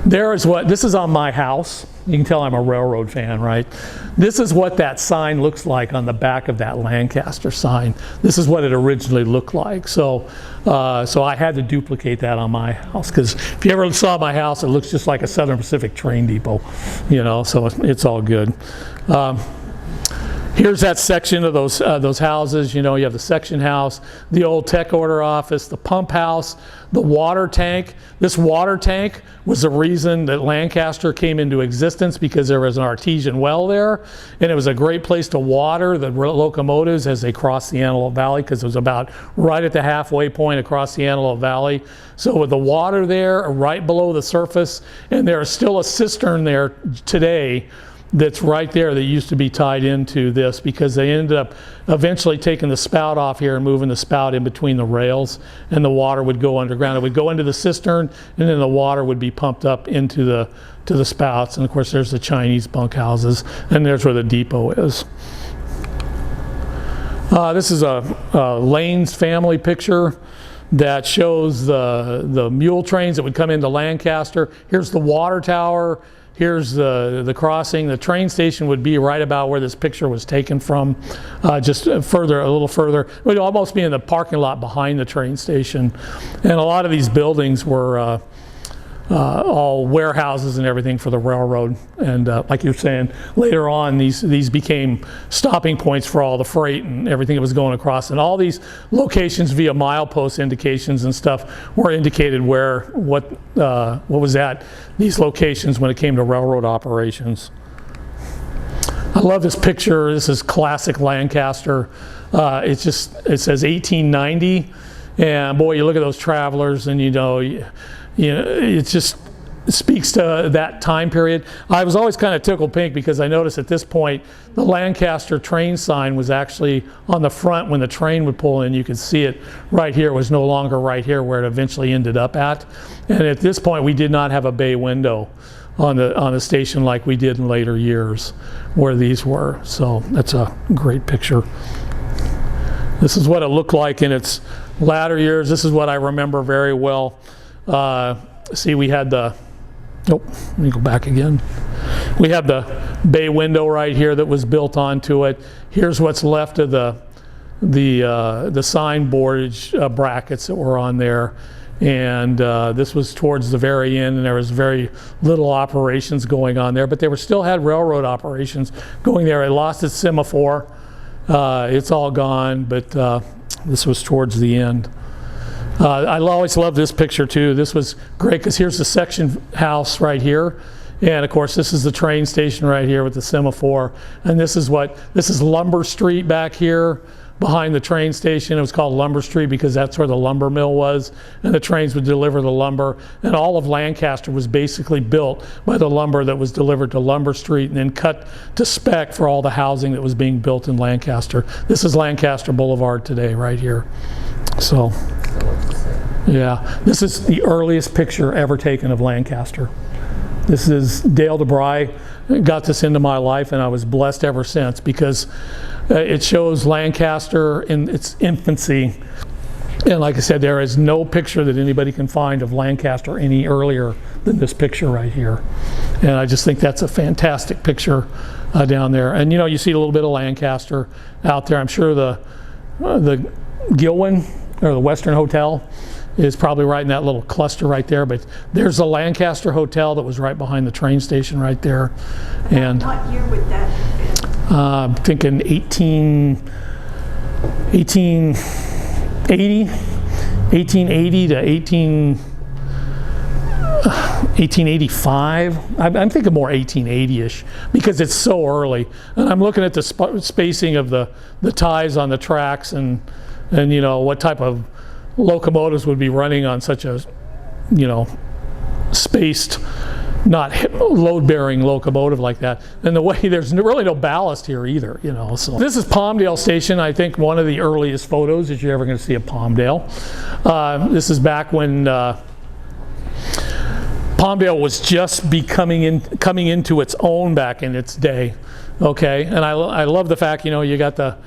this is on my house. You can tell I'm a railroad fan, right? This is what that sign looks like on the back of that Lancaster sign. This is what it originally looked like. So I had to duplicate that on my house, because if you ever saw my house, it looks just like a Southern Pacific train depot, so it's all good. Here's that section of those houses. You have the section house, the old tech order office, the pump house, the water tank. This water tank was the reason that Lancaster came into existence, because there was an artesian well there, and it was a great place to water the locomotives as they crossed the Antelope Valley, because it was about right at the halfway point across the Antelope Valley. So with the water there right below the surface, and there is still a cistern there today that's right there that used to be tied into this, because they ended up eventually taking the spout off here and moving the spout in between the rails, and the water would go underground. It would go into the cistern, and then the water would be pumped up into the spouts. And of course there's the Chinese bunkhouses, and there's where the depot is. This is a Lane's family picture that shows the mule trains that would come into Lancaster. Here's the water tower. Here's the crossing. The train station would be right about where this picture was taken from, just further, a little further. It would almost be in the parking lot behind the train station. And a lot of these buildings were all warehouses and everything for the railroad. And like you're saying, later on these became stopping points for all the freight and everything that was going across. And all these locations via milepost indications and stuff were indicated what was at these locations when it came to railroad operations. I love this picture. This is classic Lancaster. It says 1890, and boy, you look at those travelers, and you know, it just speaks to that time period. I was always kind of tickled pink because I noticed at this point the Lancaster train sign was actually on the front when the train would pull in. You could see it right here. It was no longer right here where it eventually ended up at. And at this point we did not have a bay window on the station like we did in later years where these were. So that's a great picture. This is what it looked like in its latter years. This is what I remember very well. See, we had let me go back again. We have the bay window right here that was built onto it. Here's what's left of the signboard brackets that were on there. And this was towards the very end, and there was very little operations going on there, but they still had railroad operations going there. It lost its semaphore. It's all gone, but this was towards the end. I always loved this picture too. This was great because here's the section house right here, and of course this is the train station right here with the semaphore. And this is Lumber Street back here behind the train station. It was called Lumber Street because that's where the lumber mill was, and the trains would deliver the lumber. And all of Lancaster was basically built by the lumber that was delivered to Lumber Street and then cut to spec for all the housing that was being built in Lancaster. This is Lancaster Boulevard today right here. So yeah, this is the earliest picture ever taken of Lancaster. This is Dale DeBry got this into my life, and I was blessed ever since because it shows Lancaster in its infancy. And like I said, there is no picture that anybody can find of Lancaster any earlier than this picture right here. And I just think that's a fantastic picture down there. And you know, you see a little bit of Lancaster out there. I'm sure the Gilwin or the Western Hotel is probably right in that little cluster right there, but there's the Lancaster Hotel that was right behind the train station right there. And What year would that have been? I'm thinking 1880 to 1885. I'm thinking more 1880-ish because it's so early. And I'm looking at the spacing of the ties on the tracks and you know what type of locomotives would be running on such a, you know, spaced, not load-bearing locomotive like that. And the way there's really no ballast here either, you know. So this is Palmdale Station. I think one of the earliest photos that you're ever going to see of Palmdale. This is back when Palmdale was just coming into its own back in its day. Okay, and I love the fact, you know, you got the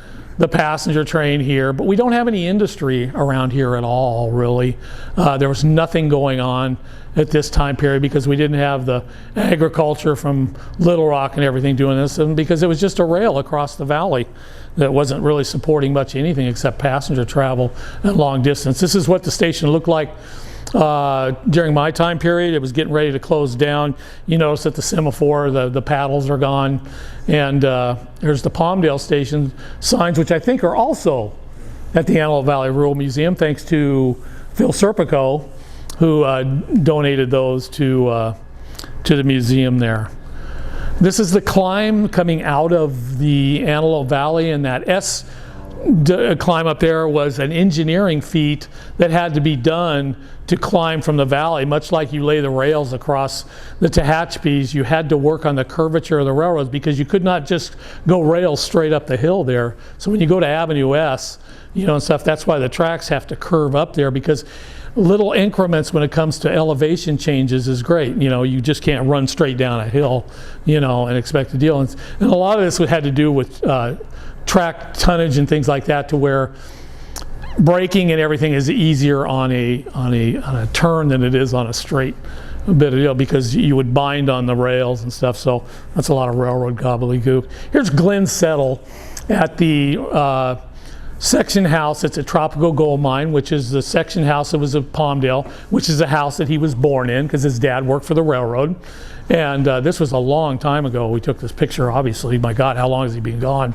passenger train here, but we don't have any industry around here at all, really. There was nothing going on at this time period because we didn't have the agriculture from Little Rock and everything doing this, and because it was just a rail across the valley that wasn't really supporting much anything except passenger travel at long distance. This is what the station looked like during my time period. It was getting ready to close down. You notice that the semaphore, the paddles are gone, and there's the Palmdale Station signs, which I think are also at the Antelope Valley Rural Museum, thanks to Phil Serpico, who donated those to the museum there. This is the climb coming out of the Antelope Valley, and that climb up there was an engineering feat that had to be done to climb from the valley. Much like you lay the rails across the Tehachapi's, you had to work on the curvature of the railroads because you could not just go rails straight up the hill there. So when you go to Avenue S, you know, and stuff, that's why the tracks have to curve up there, because little increments when it comes to elevation changes is great. You know, you just can't run straight down a hill, you know, and expect to deal. And a lot of this had to do with track tonnage and things like that, to where braking and everything is easier on a turn than it is on a straight bit of deal, because you would bind on the rails and stuff. So that's a lot of railroad gobbledygook. Here's Glenn Settle at the section house. It's a Tropical Gold Mine, which is the section house that was of Palmdale, which is the house that he was born in because his dad worked for the railroad. And this was a long time ago. We took this picture, obviously. My God, how long has he been gone?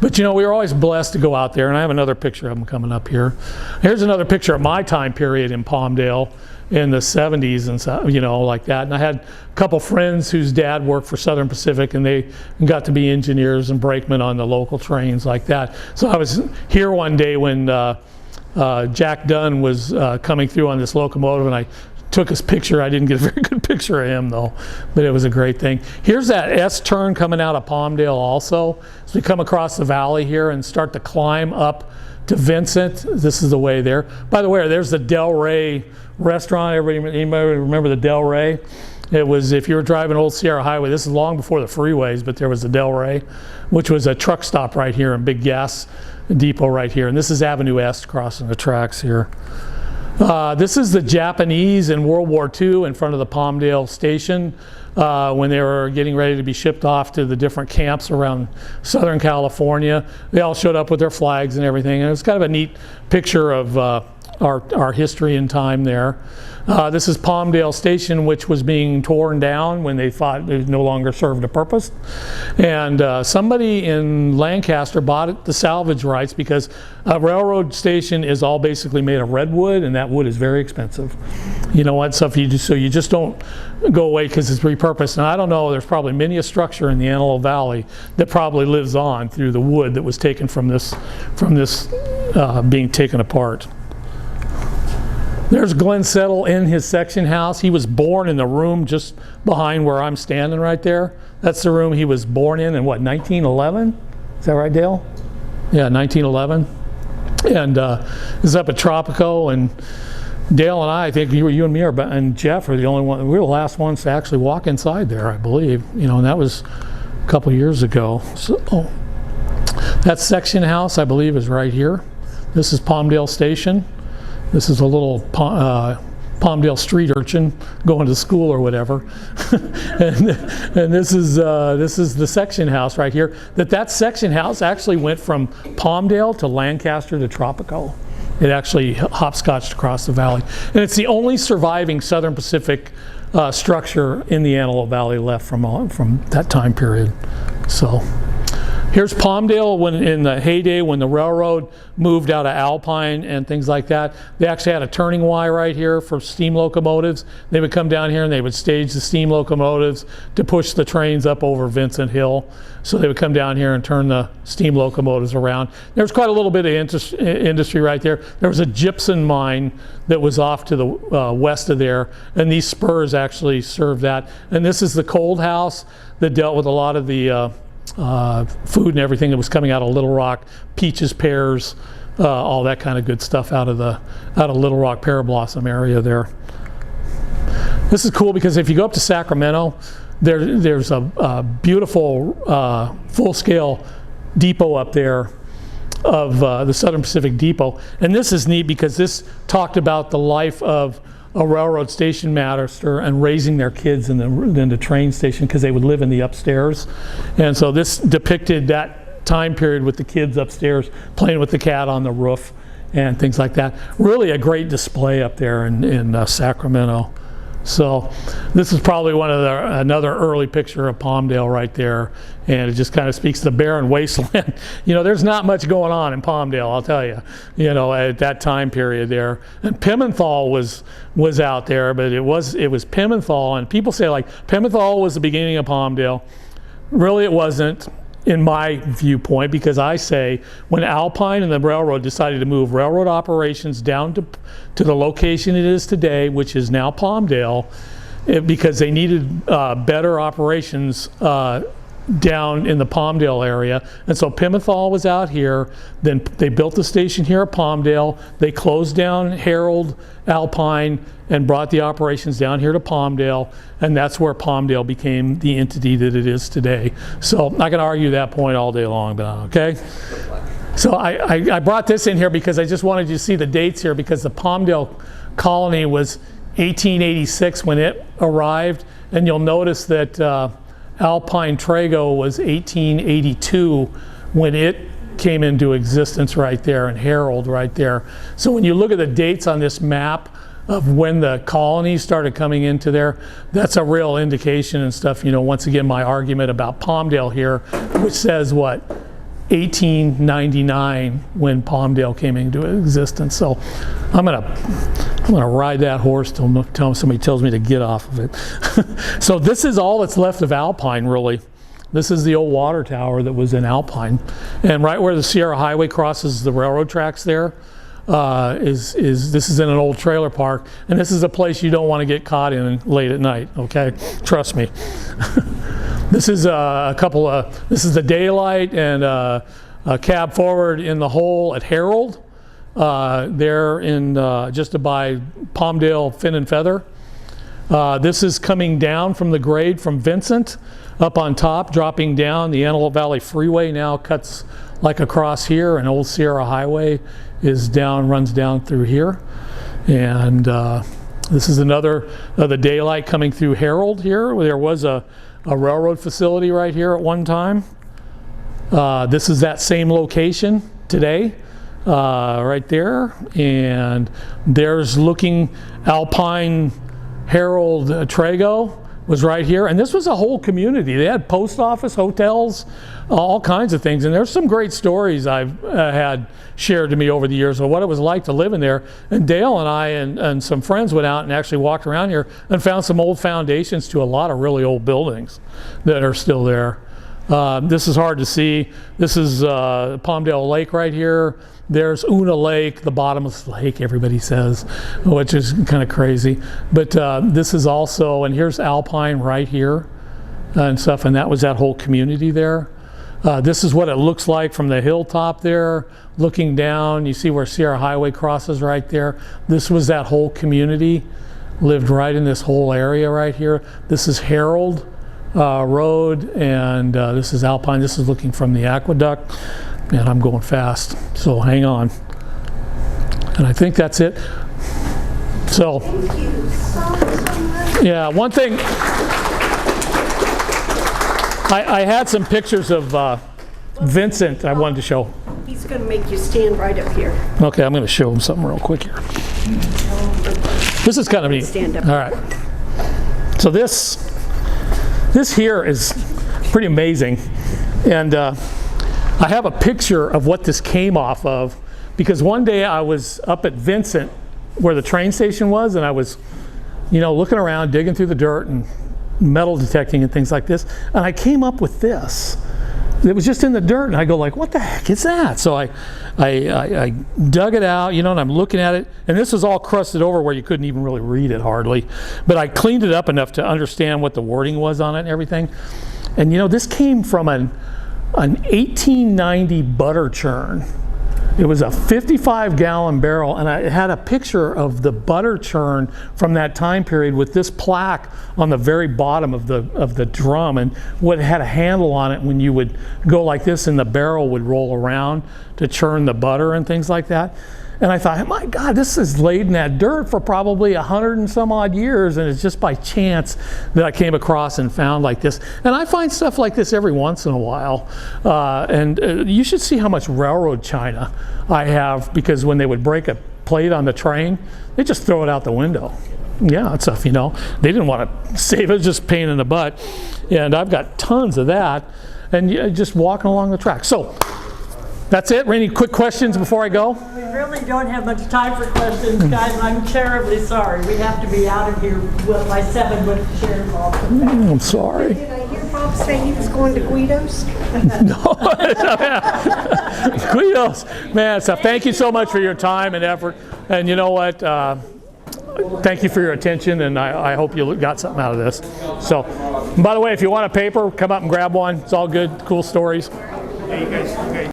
But you know, we were always blessed to go out there. And I have another picture of him coming up here. Here's another picture of my time period in Palmdale in the 70s and so, you know, like that. And I had a couple friends whose dad worked for Southern Pacific, and they got to be engineers and brakemen on the local trains like that. So I was here one day when Jack Dunn was coming through on this locomotive, and I took his picture. I didn't get a very good picture of him though, but it was a great thing. Here's that S turn coming out of Palmdale also. As we come across the valley here and start to climb up to Vincent, this is the way there. By the way, there's the Del Rey restaurant. Anybody remember the Del Rey? It was, if you were driving Old Sierra Highway, this is long before the freeways, but there was the Del Rey, which was a truck stop right here and big gas depot right here. And this is Avenue S crossing the tracks here. This is the Japanese in World War II in front of the Palmdale station when they were getting ready to be shipped off to the different camps around Southern California. They all showed up with their flags and everything, and it was kind of a neat picture of our history and time there. This is Palmdale Station, which was being torn down when they thought it no longer served a purpose. And somebody in Lancaster bought it, the salvage rights, because a railroad station is all basically made of redwood, and that wood is very expensive. You know what? So you just don't go away because it's repurposed. And I don't know, there's probably many a structure in the Antelope Valley that probably lives on through the wood that was taken from this being taken apart. There's Glenn Settle in his section house. He was born in the room just behind where I'm standing right there. That's the room he was born in what, 1911? Is that right, Dale? Yeah, 1911. And this is up at Tropico, and Dale and I think you and me and Jeff are the only one, we were the last ones to actually walk inside there, I believe. You know, and that was a couple years ago. So, that section house, I believe, is right here. This is Palmdale Station. This is a little Palmdale street urchin going to school or whatever, and this is the section house right here. That section house actually went from Palmdale to Lancaster to Tropico. It actually hopscotched across the valley, and it's the only surviving Southern Pacific structure in the Antelope Valley left from that time period. So. Here's Palmdale when in the heyday when the railroad moved out of Alpine and things like that. They actually had a turning Y right here for steam locomotives. They would come down here and they would stage the steam locomotives to push the trains up over Vincent Hill. So they would come down here and turn the steam locomotives around. There was quite a little bit of industry right there. There was a gypsum mine that was off to the west of there, and these spurs actually served that. And this is the cold house that dealt with a lot of the food and everything that was coming out of Little Rock, peaches, pears, all that kind of good stuff out of Little Rock Pear Blossom area there. This is cool because if you go up to Sacramento, there's a beautiful full-scale depot up there of the Southern Pacific Depot, and this is neat because this talked about the life of a railroad station master and raising their kids in the train station because they would live in the upstairs. And so this depicted that time period with the kids upstairs playing with the cat on the roof and things like that. Really a great display up there in Sacramento. So this is probably another early picture of Palmdale right there, and it just kind of speaks to the barren wasteland. You know, there's not much going on in Palmdale, I'll tell you, you know, at that time period there. And Pimenthal was out there, but it was Pimenthal, and people say like Pimenthal was the beginning of Palmdale. Really it wasn't. in my viewpoint, because I say when Alpine and the railroad decided to move railroad operations down to the location it is today, which is now Palmdale, because they needed better operations down in the Palmdale area. And so Pimmenthal was out here, then they built the station here at Palmdale, they closed down Harold, Alpine, and brought the operations down here to Palmdale, and that's where Palmdale became the entity that it is today. So I can argue that point all day long, but okay? So I brought this in here because I just wanted you to see the dates here, because the Palmdale colony was 1886 when it arrived, and you'll notice that Alpine Trago was 1882 when it came into existence right there, and Harold right there. So when you look at the dates on this map of when the colonies started coming into there, that's a real indication and stuff. You know, once again, my argument about Palmdale here, which says what? 1899 when Palmdale came into existence. So I'm gonna ride that horse till somebody tells me to get off of it. So this is all that's left of Alpine, really. This is the old water tower that was in Alpine, and right where the Sierra Highway crosses the railroad tracks there this is in an old trailer park, and this is a place you don't want to get caught in late at night. Okay, trust me. This is this is the daylight and a cab forward in the hole at Harold, there in just by Palmdale Fin and Feather. This is coming down from the grade from Vincent up on top, dropping down. The Antelope Valley Freeway now cuts like across here, and Old Sierra Highway is runs down through here. And this is another the daylight coming through Harold here. There was a railroad facility right here at one time. This is that same location today, right there. And there's looking Alpine Harold Trago was right here. And this was a whole community. They had post office, hotels, all kinds of things. And there's some great stories I've had shared to me over the years of what it was like to live in there. And Dale and I and some friends went out and actually walked around here and found some old foundations to a lot of really old buildings that are still there. This is hard to see. This is Palmdale Lake right here. There's Una Lake, the bottomless lake, everybody says, which is kind of crazy. But this is also, and here's Alpine right here and stuff, and that was that whole community there. This is what it looks like from the hilltop there, looking down. You see where Sierra Highway crosses right there. This was that whole community, lived right in this whole area right here. This is Harold Road, and this is Alpine. This is looking from the aqueduct, and I'm going fast, so hang on. And I think that's it. So, Thank you so much. yeah, one thing, I had some pictures of Vincent I wanted to show. He's going to make you stand right up here. Okay, I'm going to show him something real quick here. This is kind of neat. Stand up. All right. So this here is pretty amazing. And I have a picture of what this came off of, because one day I was up at Vincent where the train station was, and I was, looking around, digging through the dirt and metal detecting and things like this, and I came up with this. It was just in the dirt, and I go like, what the heck is that? So I dug it out, and I'm looking at it, and this was all crusted over where you couldn't even really read it hardly. But I cleaned it up enough to understand what the wording was on it and everything. And this came from an 1890 butter churn. It was a 55-gallon barrel, and I had a picture of the butter churn from that time period with this plaque on the very bottom of the drum, and what had a handle on it when you would go like this and the barrel would roll around to churn the butter and things like that. And I thought, my God, this is laid in that dirt for probably 100 and some odd years, and it's just by chance that I came across and found like this. And I find stuff like this every once in a while. And you should see how much railroad china I have, because when they would break a plate on the train, they just throw it out the window. Yeah, that stuff, they didn't want to save it, just pain in the butt. And I've got tons of that, and just walking along the track. So that's it. Any quick questions before I go? We really don't have much time for questions, guys. I'm terribly sorry. We have to be out of here by 7 with the chair involved. I'm sorry. Did I hear Bob say he was going to Guido's? Kudos, man. So thank you so much for your time and effort. And you know what? Thank you for your attention, and I hope you got something out of this. So, by the way, if you want a paper, come up and grab one. It's all good, cool stories. Hey, you guys